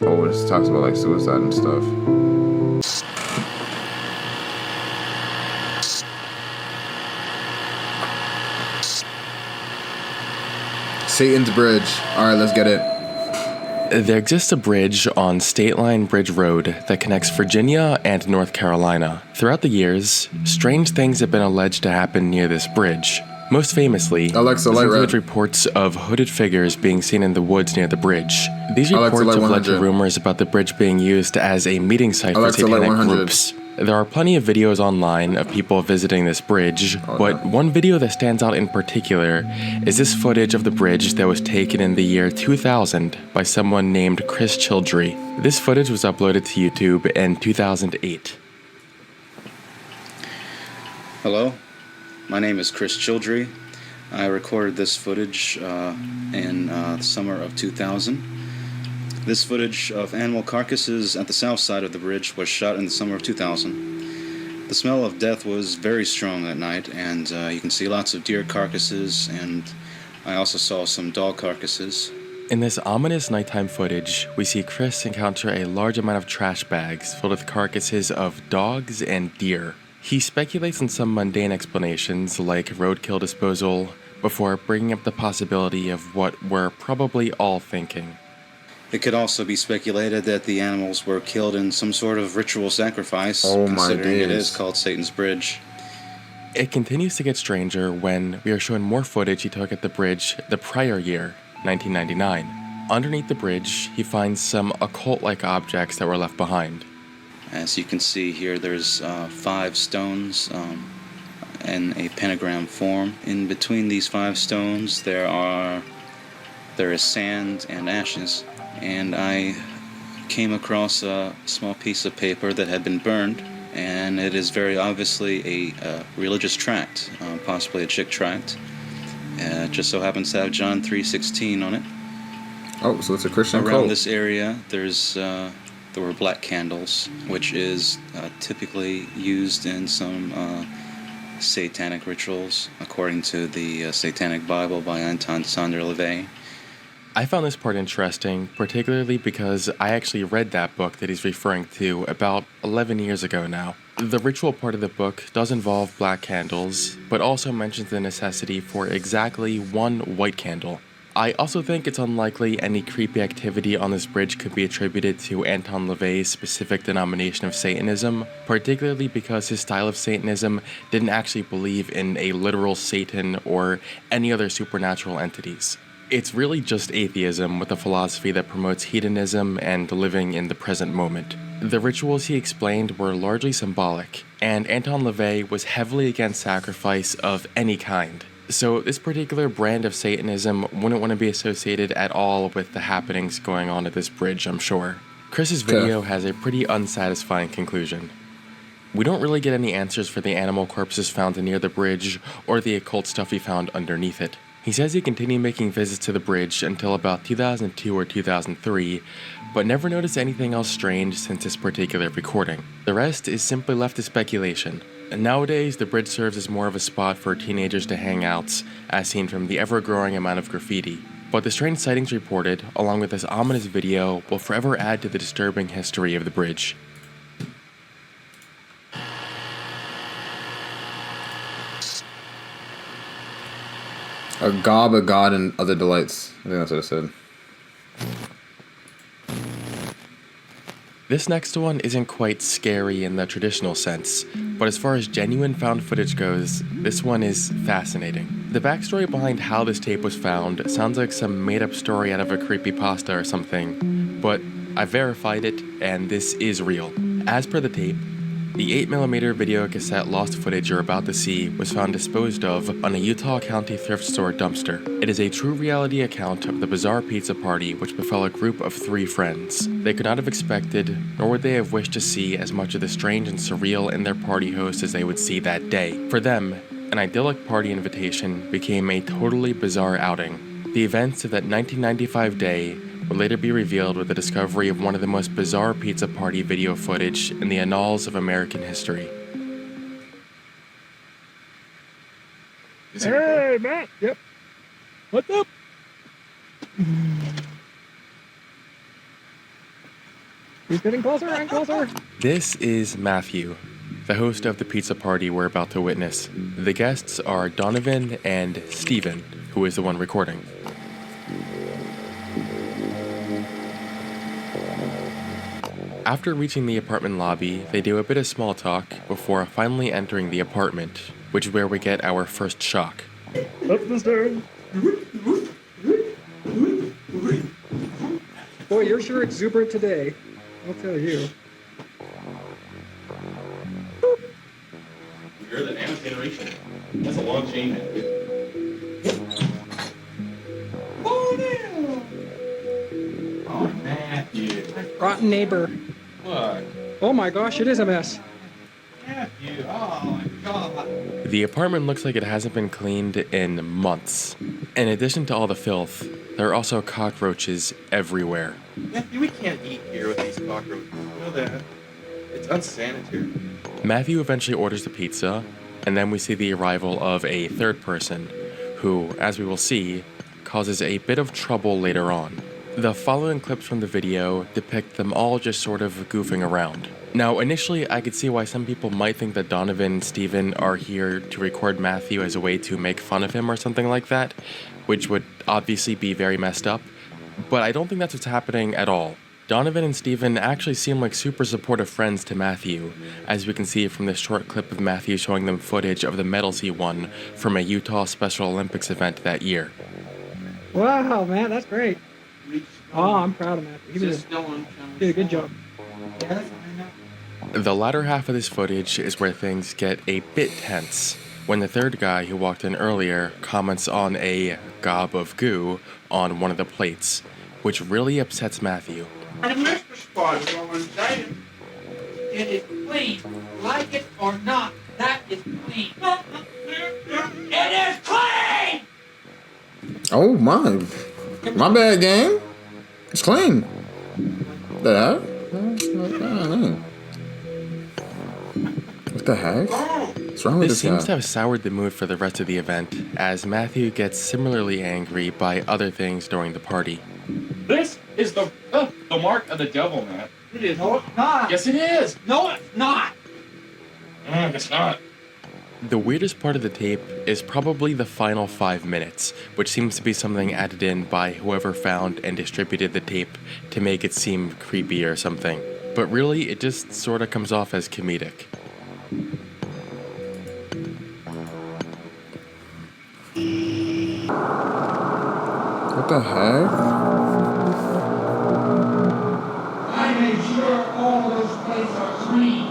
Oh, this talks about like suicide and stuff. Satan's Bridge. Alright, let's get it. There exists a bridge on State Line Bridge Road that connects Virginia and North Carolina. Throughout the years, strange things have been alleged to happen near this bridge. Most famously, Alexa, this light includes red. reports of hooded figures being seen in the woods near the bridge. These Alexa, reports light have led to 100. rumors about the bridge being used as a meeting site for Alexa, light satanic 100. groups. There are plenty of videos online of people visiting this bridge, but no. one video that stands out in particular is this footage of the bridge that was taken in the year 2000 by someone named Chris Childrey. This footage was uploaded to YouTube in 2008. Hello, my name is Chris Childrey. I recorded this footage in the summer of 2000. This footage of animal carcasses at the south side of the bridge was shot in the summer of 2000. The smell of death was very strong that night, and you can see lots of deer carcasses, and I also saw some dog carcasses. In this ominous nighttime footage, we see Chris encounter a large amount of trash bags filled with carcasses of dogs and deer. He speculates on some mundane explanations like roadkill disposal before bringing up the possibility of what we're probably all thinking. It could also be speculated that the animals were killed in some sort of ritual sacrifice, Oh my considering it days. is called Satan's Bridge. It continues to get stranger when we are shown more footage he took at the bridge the prior year, 1999. Underneath the bridge, he finds some occult-like objects that were left behind. As you can see here, there's 5 stones in a pentagram form. In between these 5 stones, there is sand and ashes. And I came across a small piece of paper that had been burned, and it is very obviously a religious tract, possibly a chick tract. It just so happens to have John 3:16 on it. Oh, so it's a Christian Around cult. this area, there were black candles, which is typically used in some satanic rituals, according to the Satanic Bible by Anton Sander LaVey. I found this part interesting, particularly because I actually read that book that he's referring to about 11 years ago now. The ritual part of the book does involve black candles, but also mentions the necessity for exactly one white candle. I also think it's unlikely any creepy activity on this bridge could be attributed to Anton LaVey's specific denomination of Satanism, particularly because his style of Satanism didn't actually believe in a literal Satan or any other supernatural entities. It's really just atheism with a philosophy that promotes hedonism and living in the present moment. The rituals he explained were largely symbolic, and Anton LaVey was heavily against sacrifice of any kind. So this particular brand of Satanism wouldn't want to be associated at all with the happenings going on at this bridge, I'm sure. Chris's video has a pretty unsatisfying conclusion. We don't really get any answers for the animal corpses found near the bridge or the occult stuff he found underneath it. He says he continued making visits to the bridge until about 2002 or 2003, but never noticed anything else strange since this particular recording. The rest is simply left to speculation. And nowadays, the bridge serves as more of a spot for teenagers to hang out, as seen from the ever-growing amount of graffiti. But the strange sightings reported, along with this ominous video, will forever add to the disturbing history of the bridge. A gob of God and other delights. I think that's what it said. This next one isn't quite scary in the traditional sense, but as far as genuine found footage goes, this one is fascinating. The backstory behind how this tape was found sounds like some made-up story out of a creepypasta or something, but I verified it, and this is real. As per the tape, the 8mm video cassette lost footage you're about to see was found disposed of on a Utah County thrift store dumpster. It is a true reality account of the bizarre pizza party which befell a group of 3 friends. They could not have expected, nor would they have wished to see as much of the strange and surreal in their party host as they would see that day. For them, an idyllic party invitation became a totally bizarre outing. The events of that 1995 day would later be revealed with the discovery of one of the most bizarre pizza party video footage in the annals of American history. Hey, Matt. Yep. What's up? He's getting closer and closer. This is Matthew, the host of the pizza party we're about to witness. The guests are Donovan and Steven, who is the one recording. After reaching the apartment lobby, they do a bit of small talk before finally entering the apartment, which is where we get our first shock. Up the stairs. Boy, you're sure exuberant today. I'll tell you. You're the nano generation. That's a long chain. Oh, Matthew. Rotten neighbor. What? Oh my gosh, it is a mess. Matthew. Oh, my God. The apartment looks like it hasn't been cleaned in months. In addition to all the filth, there are also cockroaches everywhere. Matthew, we can't eat here with these cockroaches. You know that? It's unsanitary. Matthew eventually orders the pizza, and then we see the arrival of a third person, who, as we will see, causes a bit of trouble later on. The following clips from the video depict them all just sort of goofing around. Now, initially, I could see why some people might think that Donovan and Steven are here to record Matthew as a way to make fun of him or something like that, which would obviously be very messed up, but I don't think that's what's happening at all. Donovan and Steven actually seem like super supportive friends to Matthew, as we can see from this short clip of Matthew showing them footage of the medals he won from a Utah Special Olympics event that year. Wow, man, that's great. Oh, I'm proud of Matthew. He did a good job. The latter half of this footage is where things get a bit tense, when the third guy who walked in earlier comments on a gob of goo on one of the plates, which really upsets Matthew. The Mr. Spot is all I'm saying. It is clean. Like it or not, that is clean. It is clean! Oh my bad, game. It's clean. That? What the heck? What's wrong with This this seems to guy? have soured the mood for the rest of the event, as Matthew gets similarly angry by other things during the party. This is the mark of the devil, man. It is. No, it's not. Yes, it is. No, it's not. It's not. The weirdest part of the tape is probably the final 5 minutes, which seems to be something added in by whoever found and distributed the tape to make it seem creepy or something. But really, it just sorta comes off as comedic. What the heck? I made sure all those plates are clean.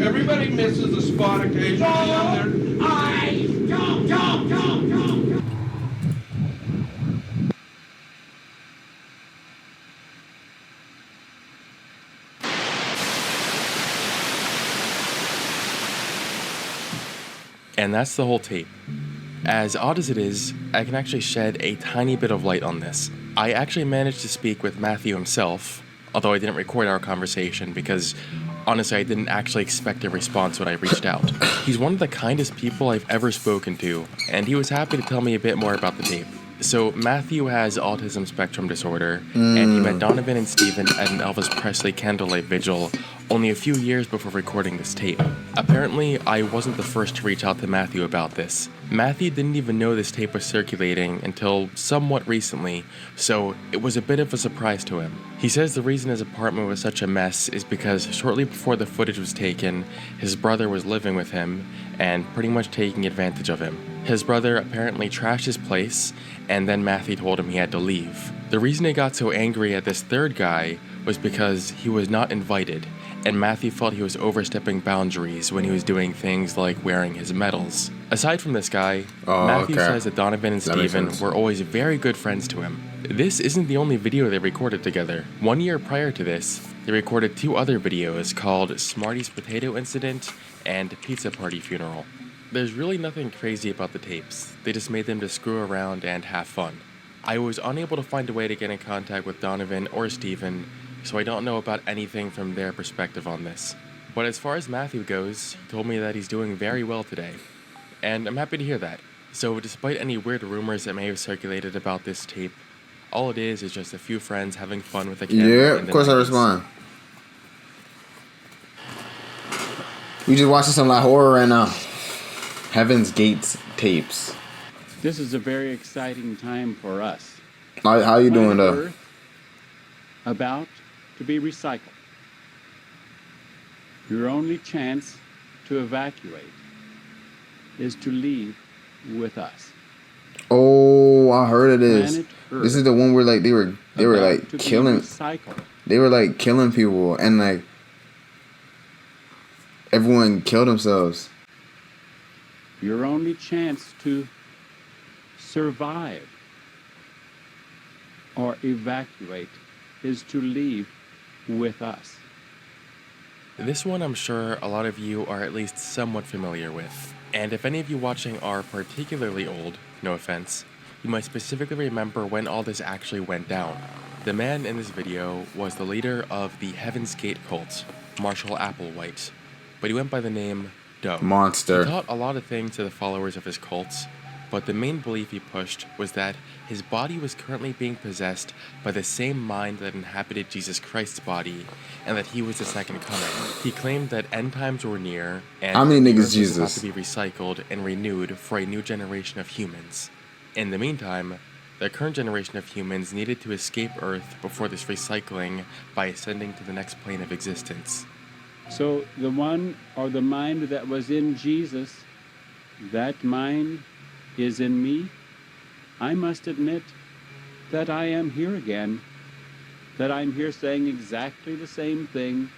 Everybody misses a spot occasionally on there. Don't. And that's the whole tape. As odd as it is, I can actually shed a tiny bit of light on this. I actually managed to speak with Matthew himself, although I didn't record our conversation because honestly I didn't actually expect a response when I reached out. He's one of the kindest people I've ever spoken to, and he was happy to tell me a bit more about the tape. So Matthew has autism spectrum disorder, and he met Donovan and Steven at an Elvis Presley candlelight vigil only a few years before recording this tape. Apparently, I wasn't the first to reach out to Matthew about this. Matthew didn't even know this tape was circulating until somewhat recently, so it was a bit of a surprise to him. He says the reason his apartment was such a mess is because shortly before the footage was taken, his brother was living with him and pretty much taking advantage of him. His brother apparently trashed his place, and then Matthew told him he had to leave. The reason he got so angry at this third guy was because he was not invited, and Matthew felt he was overstepping boundaries when he was doing things like wearing his medals. Aside from this guy, Matthew says that Donovan and Steven were always very good friends to him. This isn't the only video they recorded together. 1 year prior to this, they recorded 2 other videos called Smarty's Potato Incident and Pizza Party Funeral. There's really nothing crazy about the tapes. They just made them to screw around and have fun. I was unable to find a way to get in contact with Donovan or Steven, so I don't know about anything from their perspective on this. But as far as Matthew goes, he told me that he's doing very well today. And I'm happy to hear that. So, despite any weird rumors that may have circulated about this tape, all it is just a few friends having fun with a camera Yeah, in the of course I 90s. respond. We just watching some like horror right now. Heaven's Gates tapes. This is a very exciting time for us. How you doing Planet though? Earth about to be recycled. Your only chance to evacuate is to leave with us. Oh, I heard of this. Planet Earth This is the one where like they were about like to be killing. recycled. They were like killing people and like everyone killed themselves. Your only chance to survive or evacuate is to leave with us. This one I'm sure a lot of you are at least somewhat familiar with. And if any of you watching are particularly old, no offense, you might specifically remember when all this actually went down. The man in this video was the leader of the Heaven's Gate cult, Marshall Applewhite, but he went by the name Doe. Monster. He taught a lot of things to the followers of his cults, but the main belief he pushed was that his body was currently being possessed by the same mind that inhabited Jesus Christ's body, and that he was the second coming. He claimed that end times were near, and How many the niggas earth was Jesus? about to be recycled and renewed for a new generation of humans. In the meantime, the current generation of humans needed to escape Earth before this recycling by ascending to the next plane of existence. So the one or the mind that was in Jesus, that mind is in me. I must admit that I am here again, that I'm here saying exactly the same thing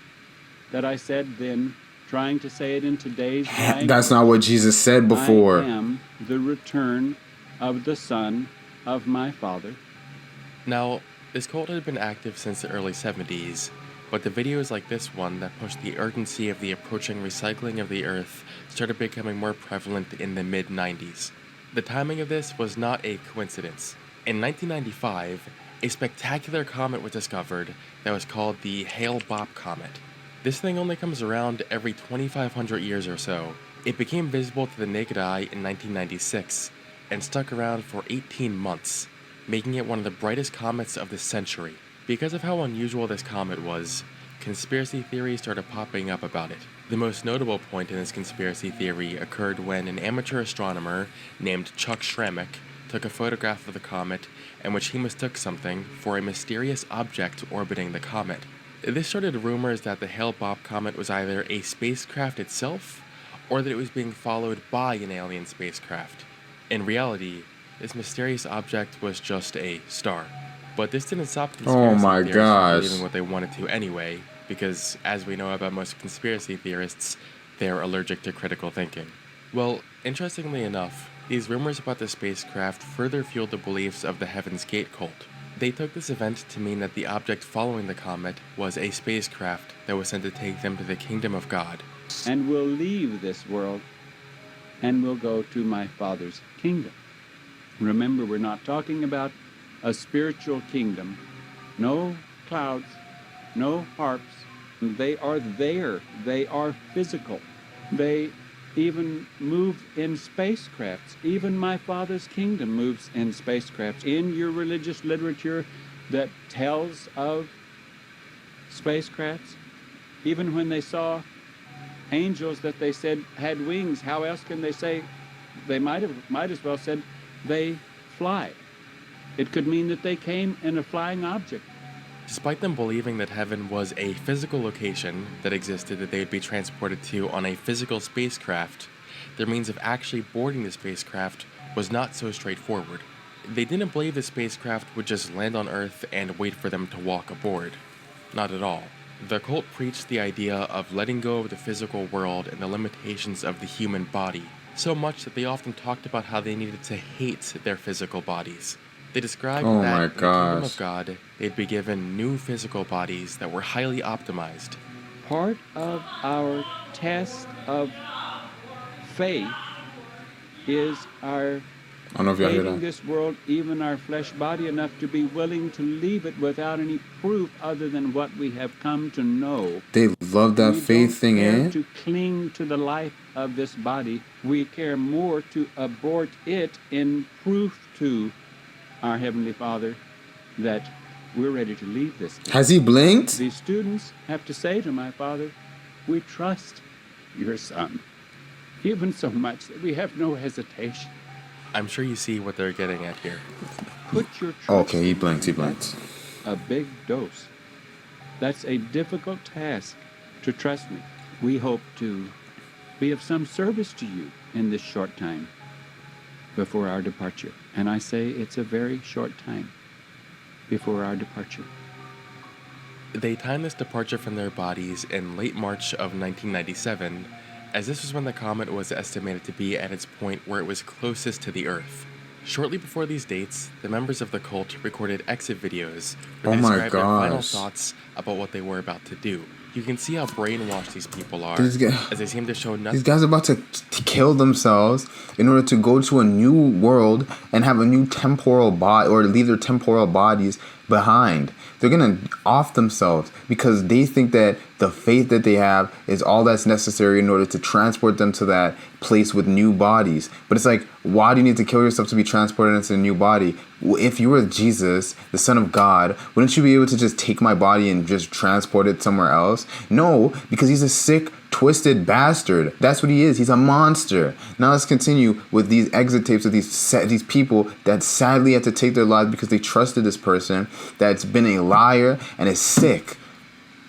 that I said then, trying to say it in today's language. That's not what Jesus said before. I am the return of the Son of my Father. Now, this cult had been active since the early 70s, but the videos like this one that pushed the urgency of the approaching recycling of the Earth started becoming more prevalent in the mid-90s. The timing of this was not a coincidence. In 1995, a spectacular comet was discovered that was called the Hale-Bopp comet. This thing only comes around every 2,500 years or so. It became visible to the naked eye in 1996 and stuck around for 18 months, making it one of the brightest comets of the century. Because of how unusual this comet was, conspiracy theories started popping up about it. The most notable point in this conspiracy theory occurred when an amateur astronomer named Chuck Schrammick took a photograph of the comet in which he mistook something for a mysterious object orbiting the comet. This started rumors that the Hale-Bopp comet was either a spacecraft itself, or that it was being followed by an alien spacecraft. In reality, this mysterious object was just a star. But this didn't stop conspiracy my theorists gosh. from believing what they wanted to anyway, because as we know about most conspiracy theorists, they're allergic to critical thinking. Well, interestingly enough, these rumors about the spacecraft further fueled the beliefs of the Heaven's Gate cult. They took this event to mean that the object following the comet was a spacecraft that was sent to take them to the kingdom of God. And will leave this world and will go to my Father's kingdom. Remember, we're not talking about a spiritual kingdom. No clouds, no harps. They are there. They are physical. They even move in spacecrafts. Even my Father's kingdom moves in spacecrafts. In your religious literature that tells of spacecrafts, even when they saw angels that they said had wings, how else can they say? They might as well said they fly. It could mean that they came in a flying object. Despite them believing that heaven was a physical location that existed that they would be transported to on a physical spacecraft, their means of actually boarding the spacecraft was not so straightforward. They didn't believe the spacecraft would just land on Earth and wait for them to walk aboard. Not at all. The cult preached the idea of letting go of the physical world and the limitations of the human body, so much that they often talked about how they needed to hate their physical bodies. They described Oh that my in the kingdom gosh. of God, they'd be given new physical bodies that were highly optimized. Part of our test of faith is our I don't know if y'all hear hating that. this world, even our flesh body, enough to be willing to leave it without any proof other than what we have come to know. They love that We faith don't thing, care eh? to cling to the life of this body. We care more to abort it in proof to our Heavenly Father that we're ready to leave this thing. Has he blinked? These students have to say to my Father, we trust your Son, even so much that we have no hesitation. I'm sure you see what they're getting at here. Put your trust Okay, he in blinked, he me. blinked. That's a big dose. That's a difficult task to trust me. We hope to be of some service to you in this short time before our departure. And I say it's a very short time before our departure. They timed this departure from their bodies in late March of 1997, as this was when the comet was estimated to be at its point where it was closest to the Earth. Shortly before these dates, the members of the cult recorded exit videos where Oh they my described their final gosh. thoughts about what they were about to do. You can see how brainwashed these people are, These guys- as they seem to show These nothing. guys are about to kill themselves in order to go to a new world and have a new temporal body, or leave their temporal bodies behind. They're gonna off themselves because they think that the faith that they have is all that's necessary in order to transport them to that place with new bodies. But it's like, why do you need to kill yourself to be transported into a new body? If you were Jesus, the Son of God, wouldn't you be able to just take my body and just transport it somewhere else? No, because he's a sick, twisted bastard. That's what he is. He's a monster. Now let's continue with these exit tapes of these people that sadly had to take their lives because they trusted this person that's been a liar and is sick.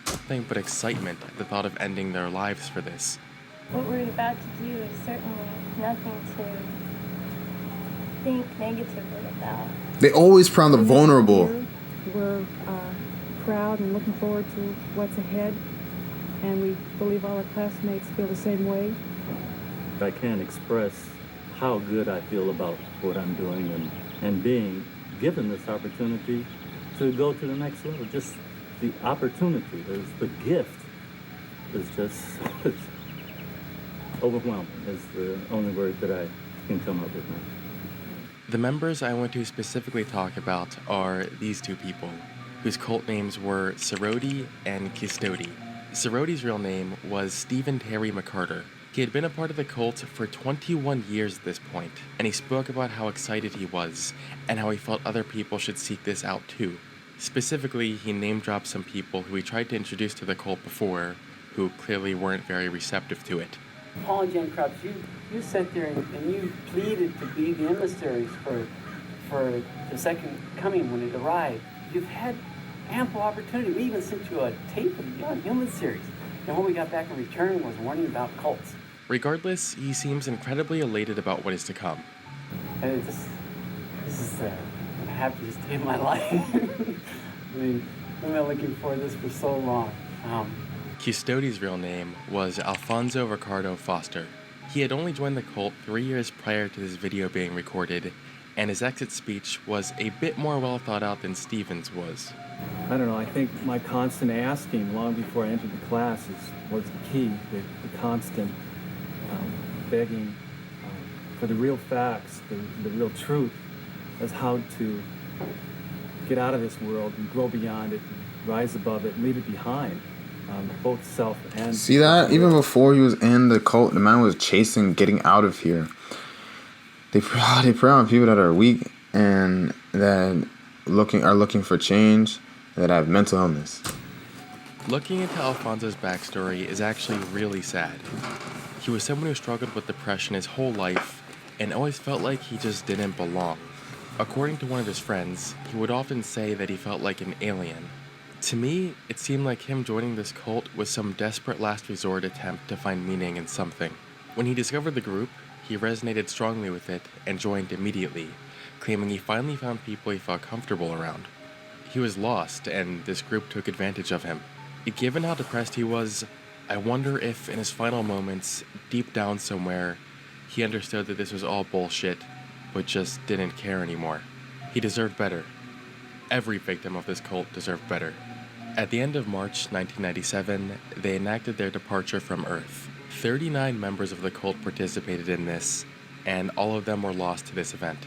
Nothing but excitement at the thought of ending their lives for this. What we're about to do is certainly nothing to think negatively about. They always prey on the vulnerable. We're proud and looking forward to what's ahead, and we believe all our classmates feel the same way. I can't express how good I feel about what I'm doing and being given this opportunity to go to the next level. Just the opportunity, the gift is just it's overwhelming is the only word that I can come up with now. The members I want to specifically talk about are these two people, whose cult names were Sorority and Custody. Sorority's real name was Stephen Terry McCarter. He had been a part of the cult for 21 years at this point, and he spoke about how excited he was, and how he felt other people should seek this out too. Specifically, he name-dropped some people who he tried to introduce to the cult before, who clearly weren't very receptive to it. Paul and Jan Krebs, you sat there and you pleaded to be the emissaries for the second coming when it arrived. You've had ample opportunity. We even sent you a tape of the Human series. And what we got back in return was warning about cults. Regardless, he seems incredibly elated about what is to come. And this is the happiest day of my life. I mean, I've been looking for this for so long. Custody's real name was Alfonso Ricardo Foster. He had only joined the cult 3 years prior to this video being recorded, and his exit speech was a bit more well thought out than Stephen's was. I don't know, I think my constant asking long before I entered the class was the key, the constant begging for the real facts, the real truth as how to get out of this world and grow beyond it, and rise above it, and leave it behind. Both self and... See that? Even before he was in the cult, the man was chasing getting out of here. They prey on people that are weak and that are looking for change, that have mental illness. Looking into Alfonso's backstory is actually really sad. He was someone who struggled with depression his whole life and always felt like he just didn't belong. According to one of his friends, he would often say that he felt like an alien. To me, it seemed like him joining this cult was some desperate last resort attempt to find meaning in something. When he discovered the group, he resonated strongly with it and joined immediately, claiming he finally found people he felt comfortable around. He was lost, and this group took advantage of him. Given how depressed he was, I wonder if in his final moments, deep down somewhere, he understood that this was all bullshit, but just didn't care anymore. He deserved better. Every victim of this cult deserved better. At the end of March 1997, they enacted their departure from Earth. 39 members of the cult participated in this, and all of them were lost to this event.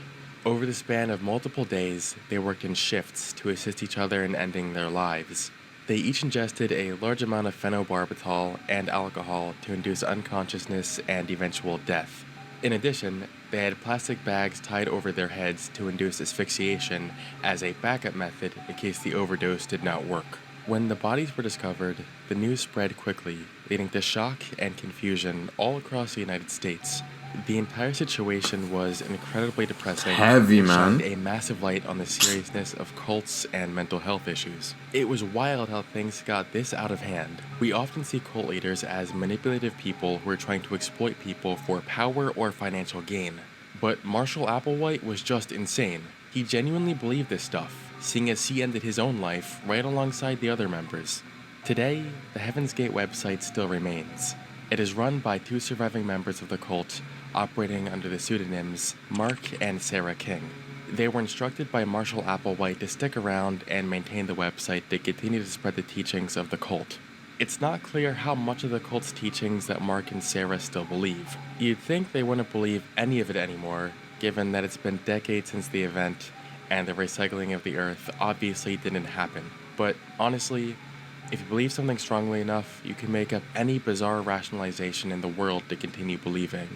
Over the span of multiple days, they worked in shifts to assist each other in ending their lives. They each ingested a large amount of phenobarbital and alcohol to induce unconsciousness and eventual death. In addition, they had plastic bags tied over their heads to induce asphyxiation as a backup method in case the overdose did not work. When the bodies were discovered, the news spread quickly, leading to shock and confusion all across the United States. The entire situation was incredibly depressing. Heavy, and man. shined a massive light on the seriousness of cults and mental health issues. It was wild how things got this out of hand. We often see cult leaders as manipulative people who are trying to exploit people for power or financial gain. But Marshall Applewhite was just insane. He genuinely believed this stuff, seeing as he ended his own life right alongside the other members. Today, the Heaven's Gate website still remains. It is run by two surviving members of the cult, operating under the pseudonyms Mark and Sarah King. They were instructed by Marshall Applewhite to stick around and maintain the website to continue to spread the teachings of the cult. It's not clear how much of the cult's teachings that Mark and Sarah still believe. You'd think they wouldn't believe any of it anymore, given that it's been decades since the event, and the recycling of the earth obviously didn't happen. But honestly, if you believe something strongly enough, you can make up any bizarre rationalization in the world to continue believing,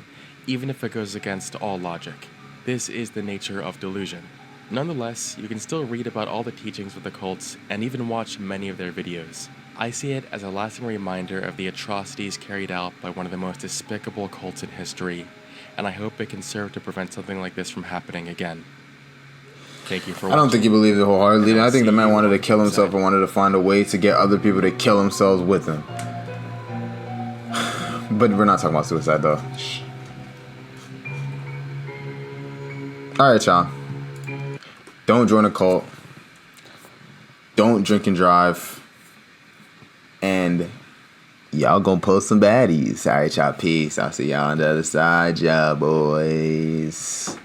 even if it goes against all logic. This is the nature of delusion. Nonetheless, you can still read about all the teachings of the cults and even watch many of their videos. I see it as a lasting reminder of the atrocities carried out by one of the most despicable cults in history, and I hope it can serve to prevent something like this from happening again. Thank you for watching. I don't think he believed it wholeheartedly. I think the man wanted to kill himself and wanted to find a way to get other people to kill themselves with him. But we're not talking about suicide, though. Alright, y'all. Don't join a cult. Don't drink and drive. And y'all gonna post some baddies. Alright, y'all. Peace. I'll see y'all on the other side, y'all boys.